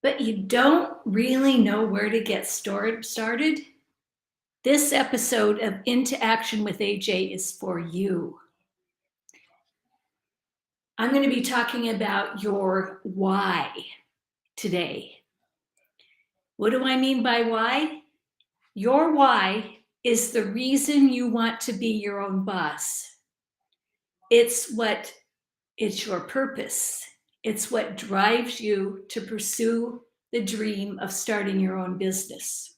but you don't really know where to get started, this episode of Into Action with AJ is for you. I'm going to be talking about your why today. What do I mean by why? Your why is the reason you want to be your own boss. It's your purpose. It's what drives you to pursue the dream of starting your own business.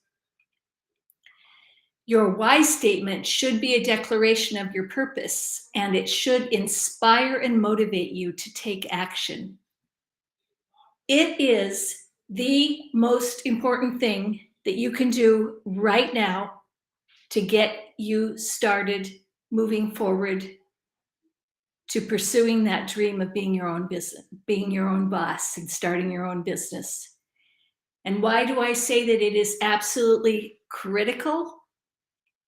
Your why statement should be a declaration of your purpose, and it should inspire and motivate you to take action. It is the most important thing that you can do right now to get you started moving forward to pursuing that dream of being your own business, being your own boss and starting your own business. And why do I say that it is absolutely critical?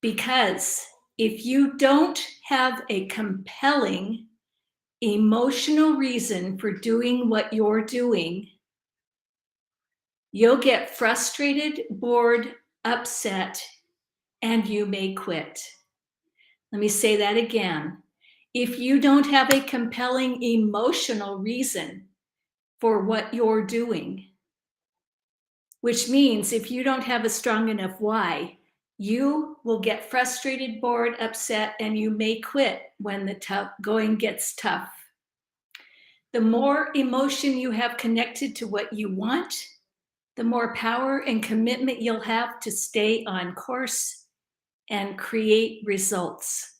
Because if you don't have a compelling emotional reason for doing what you're doing, you'll get frustrated, bored, upset, and you may quit. Let me say that again. If you don't have a compelling emotional reason for what you're doing, which means if you don't have a strong enough why, you will get frustrated, bored, upset, and you may quit when the going gets tough. The more emotion you have connected to what you want, the more power and commitment you'll have to stay on course and create results.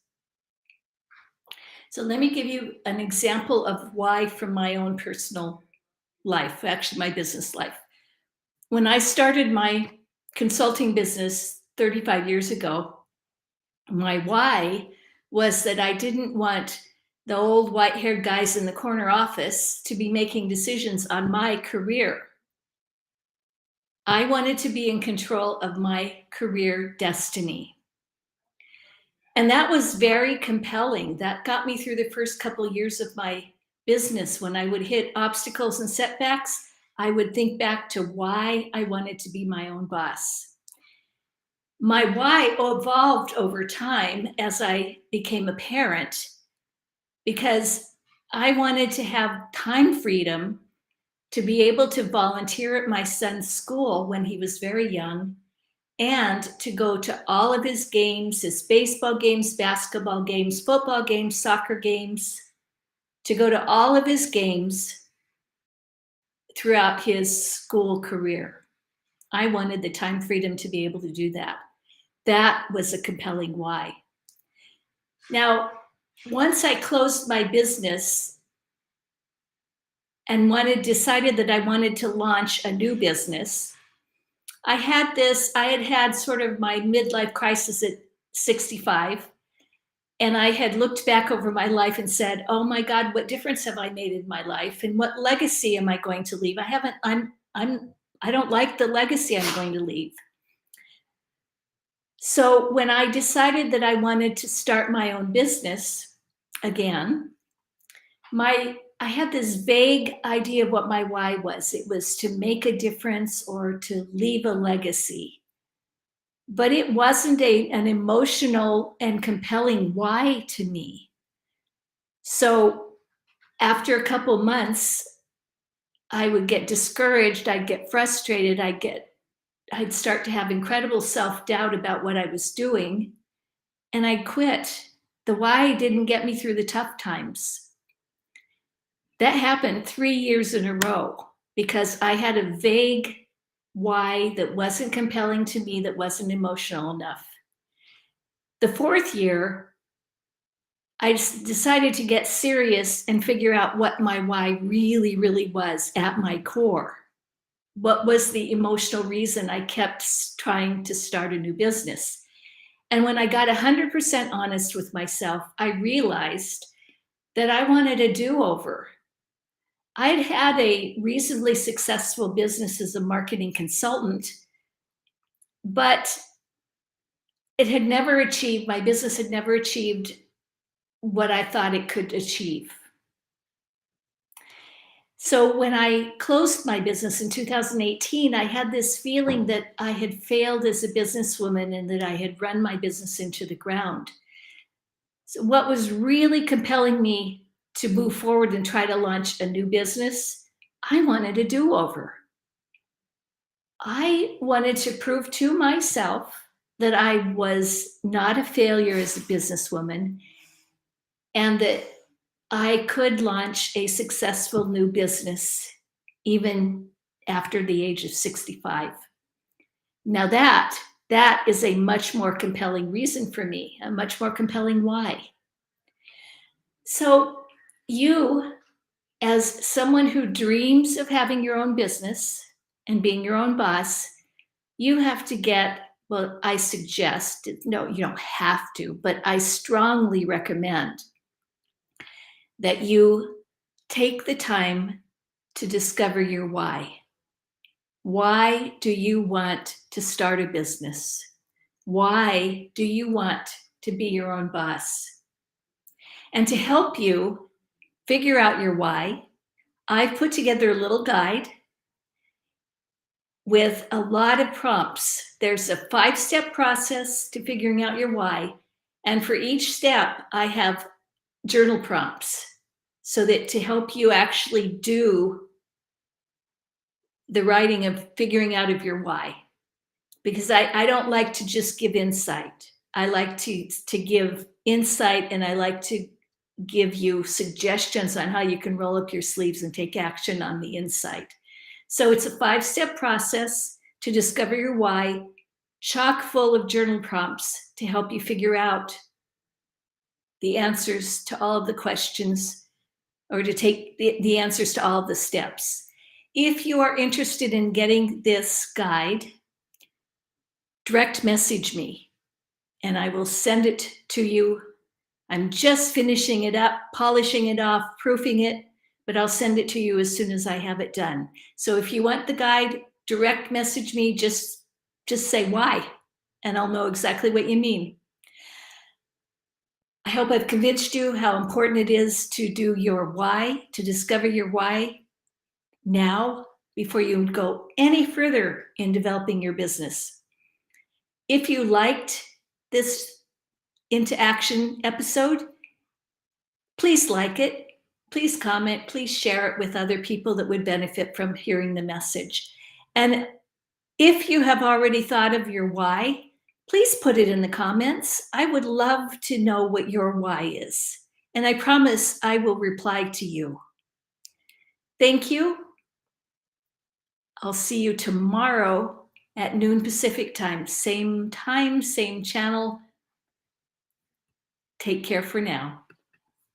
So let me give you an example of why from my own personal life, actually my business life. When I started my consulting business 35 years ago, my why was that I didn't want the old white-haired guys in the corner office to be making decisions on my career. I wanted to be in control of my career destiny. And that was very compelling. That got me through the first couple of years of my business. When I would hit obstacles and setbacks, I would think back to why I wanted to be my own boss. My why evolved over time as I became a parent because I wanted to have time freedom to be able to volunteer at my son's school when he was very young and to go to all of his games, his baseball games, basketball games, football games, soccer games, to go to all of his games throughout his school career. I wanted the time freedom to be able to do that. That was a compelling why. Now, once I closed my business and decided that I wanted to launch a new business, I had had sort of my midlife crisis at 65. And I had looked back over my life and said, oh my God, what difference have I made in my life? And what legacy am I going to leave? I don't like the legacy I'm going to leave. So when I decided that I wanted to start my own business again, I had this vague idea of what my why was. It was to make a difference or to leave a legacy. But it wasn't an emotional and compelling why to me. So after a couple months, I would get discouraged, I'd get frustrated, I'd start to have incredible self-doubt about what I was doing, and I'd quit. The why didn't get me through the tough times. That happened 3 years in a row because I had a vague why that wasn't compelling to me, that wasn't emotional enough. The fourth year, I decided to get serious and figure out what my why really, really was at my core. What was the emotional reason I kept trying to start a new business? And when I got 100% honest with myself, I realized that I wanted a do-over. I'd had a reasonably successful business as a marketing consultant, but my business had never achieved what I thought it could achieve. So when I closed my business in 2018, I had this feeling that I had failed as a businesswoman and that I had run my business into the ground. So what was really compelling me to move forward and try to launch a new business, I wanted a do-over. I wanted to prove to myself that I was not a failure as a businesswoman and that I could launch a successful new business even after the age of 65. Now that is a much more compelling reason for me, a much more compelling why. So you, as someone who dreams of having your own business and being your own boss, you have to get, well, I suggest, no, you don't have to, but I strongly recommend that you take the time to discover your why. Why do you want to start a business? Why do you want to be your own boss? And to help you figure out your why, I've put together a little guide with a lot of prompts. There's a 5-step process to figuring out your why. And for each step, I have journal prompts so that to help you actually do the writing of figuring out of your why. Because I don't like to just give insight. I like to give insight, and I like to give you suggestions on how you can roll up your sleeves and take action on the insight. So it's a 5-step process to discover your why, chock full of journal prompts to help you figure out the answers to all of the questions, or to take the answers to all of the steps. If you are interested in getting this guide, direct message me and I will send it to you. I'm just finishing it up, polishing it off, proofing it, but I'll send it to you as soon as I have it done. So if you want the guide, direct message me, just say why, and I'll know exactly what you mean. I hope I've convinced you how important it is to do your why, to discover your why now before you go any further in developing your business. If you liked this Into Action episode, please like it, please comment, please share it with other people that would benefit from hearing the message. And if you have already thought of your why, please put it in the comments. I would love to know what your why is. And I promise I will reply to you. Thank you. I'll see you tomorrow at noon Pacific time, same channel. Take care for now.